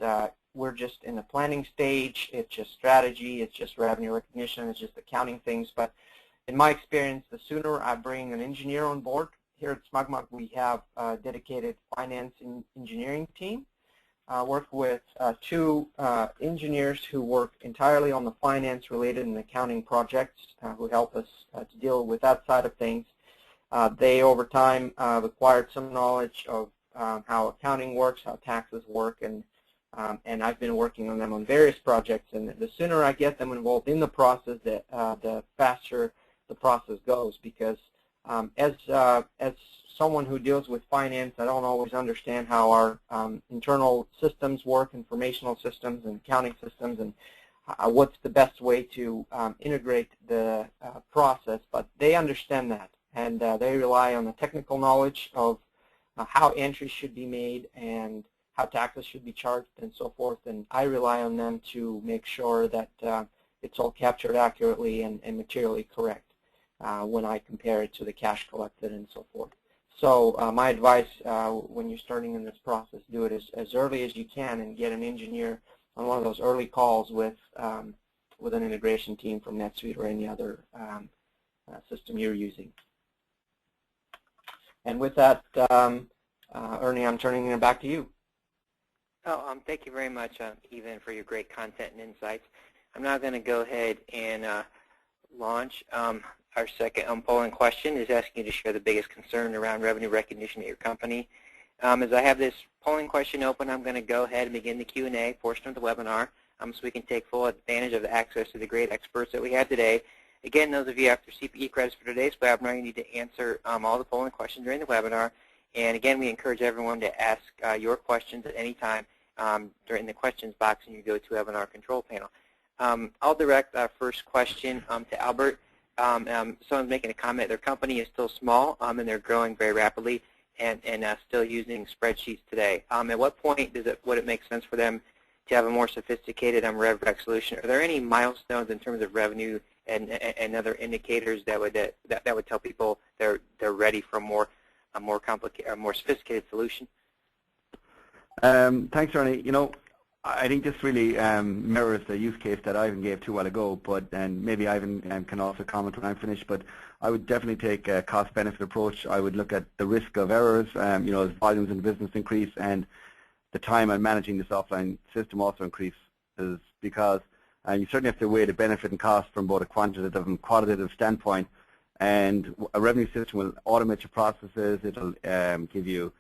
we're just in the planning stage, it's just strategy, it's just revenue recognition, it's just accounting things, but in my experience, the sooner I bring an engineer on board, here at SmugMug we have a dedicated finance and engineering team. Work with two engineers who work entirely on the finance-related and accounting projects who help us to deal with that side of things. They, over time, acquired some knowledge of how accounting works, how taxes work, and I've been working on them on various projects. And the sooner I get them involved in the process, the faster the process goes. Because as someone who deals with finance, I don't always understand how our internal systems work, informational systems and accounting systems, and what's the best way to integrate the process. But they understand that, and they rely on the technical knowledge of how entries should be made and how taxes should be charged and so forth. And I rely on them to make sure that it's all captured accurately and materially correct when I compare it to the cash collected and so forth. So my advice when you're starting in this process, do it as early as you can and get an engineer on one of those early calls with an integration team from NetSuite or any other system you're using. And with that, Ernie, I'm turning it back to you. Oh, thank you very much, Evan, for your great content and insights. I'm now going to go ahead and launch our second polling question. Is asking you to share the biggest concern around revenue recognition at your company. As I have this polling question open, I'm going to go ahead and begin the Q&A portion of the webinar so we can take full advantage of the access to the great experts that we have today. Again, those of you after CPE credits for today's webinar, you need to answer all the polling questions during the webinar. And again, we encourage everyone to ask your questions at any time during the questions box in your GoToWebinar control panel. I'll direct our first question to Albert. Someone's making a comment. Their company is still small and they're growing very rapidly and still using spreadsheets today. At what point would it make sense for them to have a more sophisticated RevRec solution? Are there any milestones in terms of revenue and other indicators that would tell people they're ready for a more complicated, or more sophisticated solution? Thanks, Ernie. You know, I think this really mirrors the use case that Ivan gave 2 while ago, and maybe Ivan can also comment when I'm finished, but I would definitely take a cost-benefit approach. I would look at the risk of errors, you know, as volumes in the business increase and the time I'm managing this offline system also increases, because you certainly have to weigh the benefit and cost from both a quantitative and qualitative standpoint. And a revenue system will automate your processes. It'll give you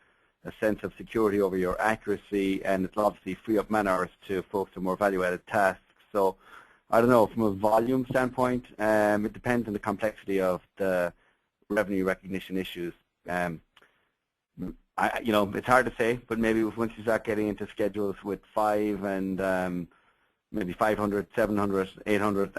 a sense of security over your accuracy, and it'll obviously free up man hours to focus on more value-added tasks. So I don't know, from a volume standpoint, it depends on the complexity of the revenue recognition issues. You know, it's hard to say, but maybe once you start getting into schedules with 5 and maybe 500, 700, 800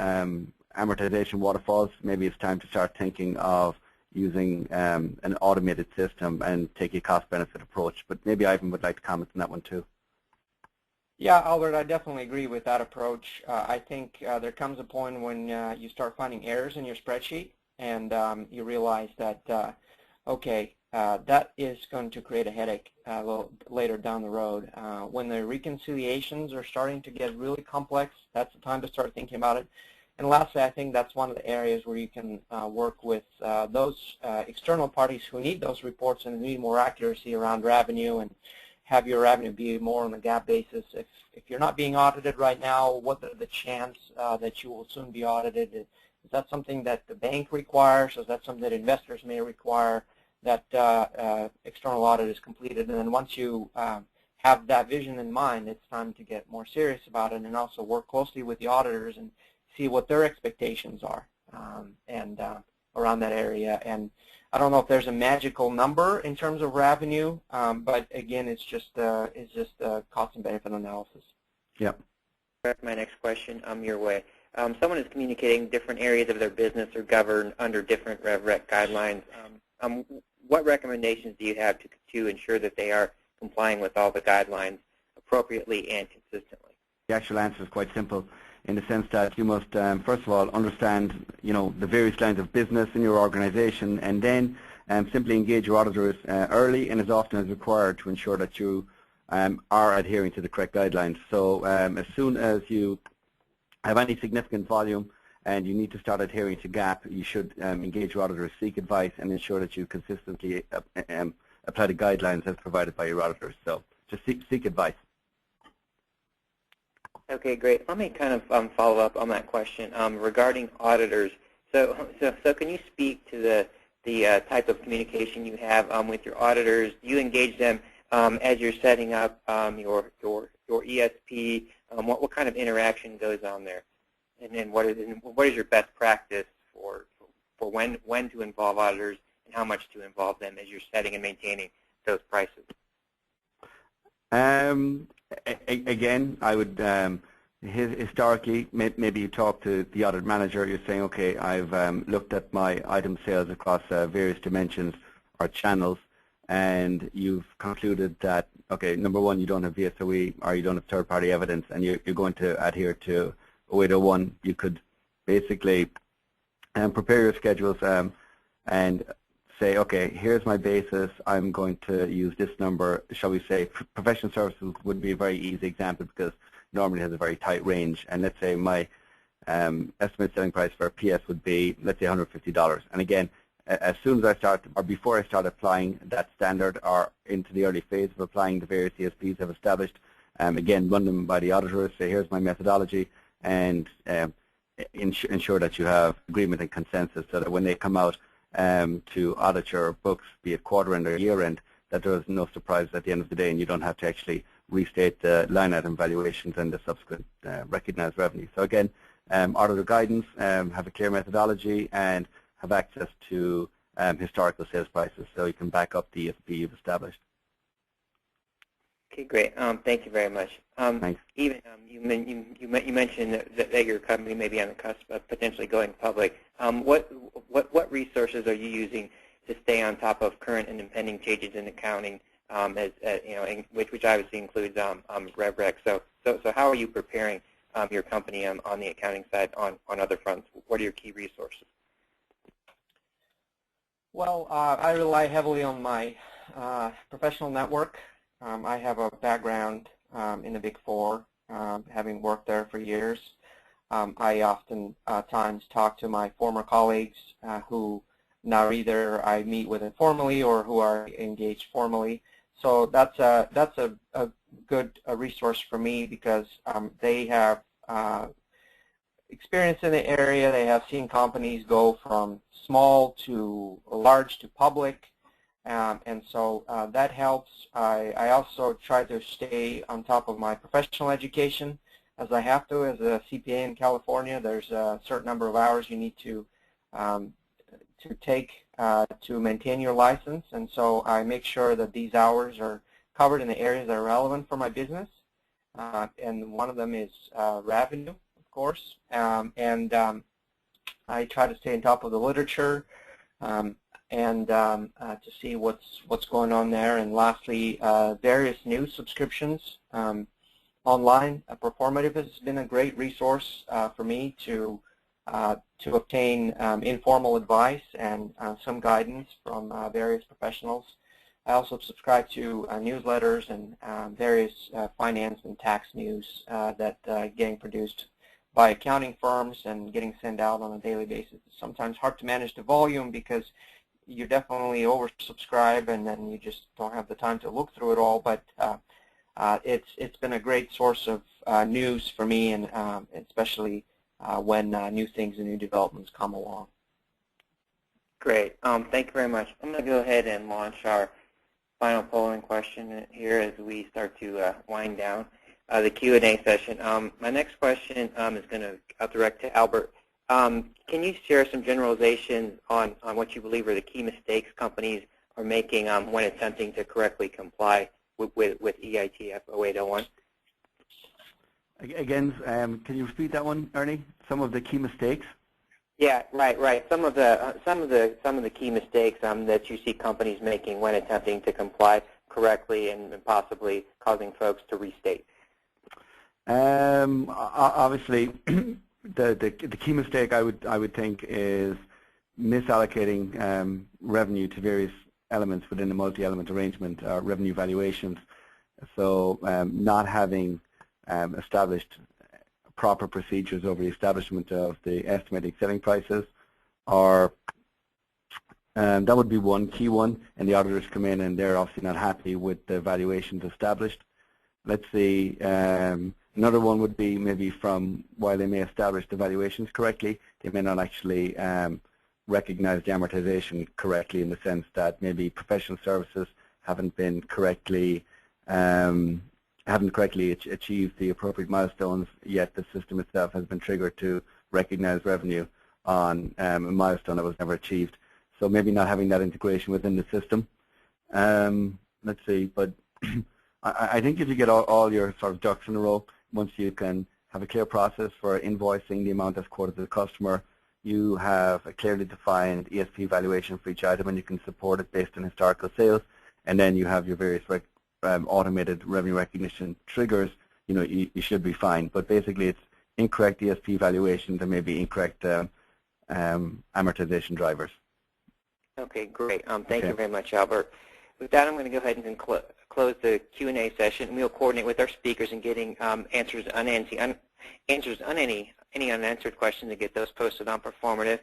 amortization waterfalls, maybe it's time to start thinking of using an automated system and take a cost-benefit approach. But maybe Ivan would like to comment on that one too. Yeah, Albert, I definitely agree with that approach. I think there comes a point when you start finding errors in your spreadsheet and you realize that, okay, that is going to create a headache a little later down the road. When the reconciliations are starting to get really complex, that's the time to start thinking about it. And lastly, I think that's one of the areas where you can work with those external parties who need those reports and need more accuracy around revenue, and have your revenue be more on a GAAP basis. If you're not being audited right now, what are the chance that you will soon be audited? Is that something that the bank requires? Is that something that investors may require, that external audit is completed? And then once you have that vision in mind, it's time to get more serious about it and also work closely with the auditors and see what their expectations are around that area. And I don't know if there's a magical number in terms of revenue, but again, it's just a cost and benefit analysis. Yep. My next question, your way. someone is communicating different areas of their business are governed under different RevRec guidelines. What recommendations do you have to ensure that they are complying with all the guidelines appropriately and consistently? The actual answer is quite simple, in the sense that you must, first of all, understand, the various lines of business in your organization, and then simply engage your auditors early and as often as required to ensure that you are adhering to the correct guidelines. So as soon as you have any significant volume and you need to start adhering to GAAP, you should engage your auditors, seek advice, and ensure that you consistently apply the guidelines as provided by your auditors. So just seek advice. Okay, great. Let me kind of follow up on that question regarding auditors. So can you speak to the type of communication you have with your auditors? Do you engage them as you're setting up your ESP? What kind of interaction goes on there? And then what is your best practice for when to involve auditors and how much to involve them as you're setting and maintaining those prices? Again, I would historically, maybe you talk to the audit manager. You're saying, okay, I've looked at my item sales across various dimensions or channels, and you've concluded that, okay, number one, you don't have VSOE or you don't have third-party evidence, and you're going to adhere to 0801. You could basically prepare your schedules and say, okay, here's my basis. I'm going to use this number. Shall we say professional services would be a very easy example because normally it has a very tight range. And let's say my estimated selling price for a PS would be, let's say, $150. And again, as soon as I start, or before I start applying that standard or into the early phase of applying the various ESPs I've established, again, run them by the auditors, say, here's my methodology, and ensure that you have agreement and consensus so that when they come out to audit your books, be it quarter end or year end, that there is no surprise at the end of the day and you don't have to actually restate the line item valuations and the subsequent recognized revenue. So again, auditor guidance, have a clear methodology, and have access to historical sales prices so you can back up the ESP you've established. Okay, great. Thank you very much. Thanks. Even you mentioned that your company may be on the cusp of potentially going public. What resources are you using to stay on top of current and impending changes in accounting, which obviously includes RevRec? So how are you preparing your company on the accounting side on other fronts? What are your key resources? Well, I rely heavily on my professional network. I have a background in the Big Four, having worked there for years. I often times talk to my former colleagues who now either I meet with informally or who are engaged formally. So that's a good resource for me because they have experience in the area. They have seen companies go from small to large to public. And so that helps. I also try to stay on top of my professional education as I have to. As a CPA in California, there's a certain number of hours you need to take to maintain your license. And so I make sure that these hours are covered in the areas that are relevant for my business. And one of them is revenue, of course. I try to stay on top of the literature. And to see what's going on there. And lastly, various news subscriptions online. Performative has been a great resource for me to obtain informal advice and some guidance from various professionals. I also subscribe to newsletters and various finance and tax news that getting produced by accounting firms and getting sent out on a daily basis. It's sometimes hard to manage the volume because you definitely oversubscribe and then you just don't have the time to look through it all, but it's been a great source of news for me, and especially when new things and new developments come along. Great. Thank you very much. I'm going to go ahead and launch our final polling question here as we start to wind down the Q&A session. My next question is going to direct to Albert. Can you share some generalizations on what you believe are the key mistakes companies are making when attempting to correctly comply with EITF 0801? Again, can you repeat that one, Ernie? Some of the key mistakes? Yeah, right. Some of the key mistakes that you see companies making when attempting to comply correctly and possibly causing folks to restate. Obviously, the key mistake I would think is misallocating revenue to various elements within a multi-element arrangement, revenue valuations. So not having established proper procedures over the establishment of the estimating selling prices, or that would be one key one, and the auditors come in and they're obviously not happy with the valuations established. Let's see, another one would be maybe from, while they may establish the valuations correctly, they may not actually recognize the amortization correctly, in the sense that maybe professional services haven't been correctly achieved the appropriate milestones, yet the system itself has been triggered to recognize revenue on a milestone that was never achieved. So maybe not having that integration within the system. Let's see, but I think if you get all your sort of ducks in a row, once you can have a clear process for invoicing the amount that's quoted to the customer, you have a clearly defined ESP valuation for each item, and you can support it based on historical sales, and then you have your various automated revenue recognition triggers, you should be fine. But basically it's incorrect ESP valuations and maybe incorrect amortization drivers. Okay, great. Thank you very much, Albert. With that, I'm going to go ahead and close the Q&A session. We'll coordinate with our speakers in getting answers on any unanswered questions and get those posted on Performative.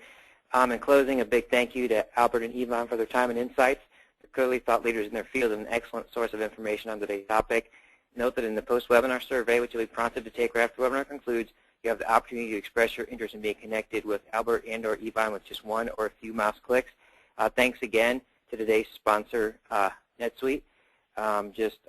In closing, a big thank you to Albert and Yvonne for their time and insights. They're clearly thought leaders in their field and an excellent source of information on today's topic. Note that in the post-webinar survey, which you'll be prompted to take right after the webinar concludes, you have the opportunity to express your interest in being connected with Albert and or Yvonne with just one or a few mouse clicks. Thanks again to today's sponsor, NetSuite. Just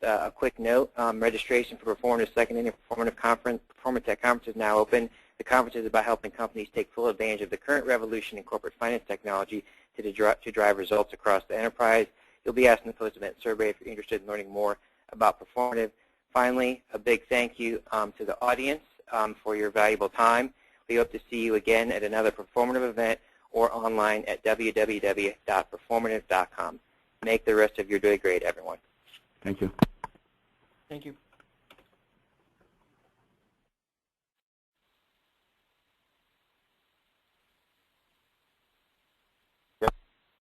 a quick note, registration for Performative's second annual Performative Tech Conference is now open. The conference is about helping companies take full advantage of the current revolution in corporate finance technology to drive results across the enterprise. You'll be asked in the post-event survey if you're interested in learning more about Performative. Finally, a big thank you to the audience for your valuable time. We hope to see you again at another Performative event or online at www.performative.com. Make the rest of your day great, everyone. Thank you. Thank you.